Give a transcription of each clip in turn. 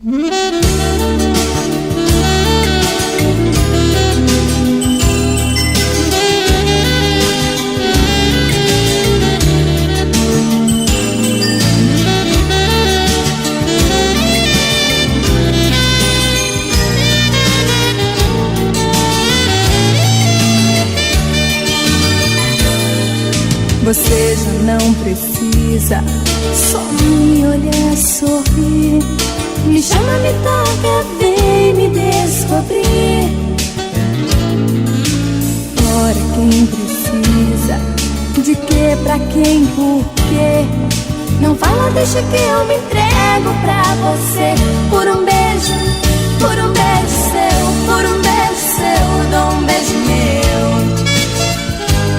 Você já não precisa só me olhar, sorrir. Me chama, me toca, vem me descobrir. Ora, quem precisa de quê, pra quem, por quê? Não fala, deixa que eu me entrego pra você. Por um beijo seu, por um beijo seu, dou um beijo meu.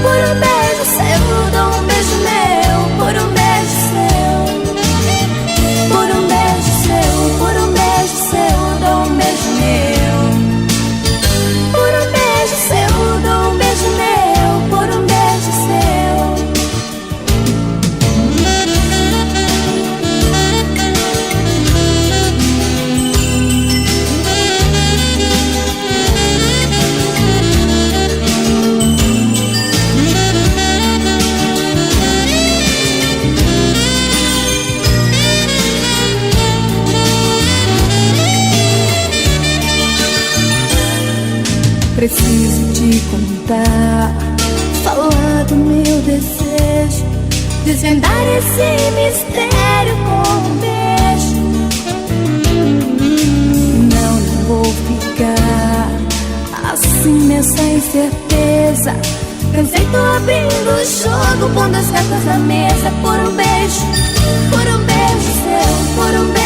Por um beijo seu, dou um beijo meu. Por um beijo seu, por um beijo seu, por um beijo seu, dou um beijo meu. Por um beijo seu, dou um beijo meu. Por um beijo seu. Preciso te contar, falar do meu desejo, desvendar esse mistério com um beijo. Não vou ficar assim nessa incerteza. Cansei, tô abrindo o jogo, pondo as cartas na mesa. Por um beijo seu, por um beijo.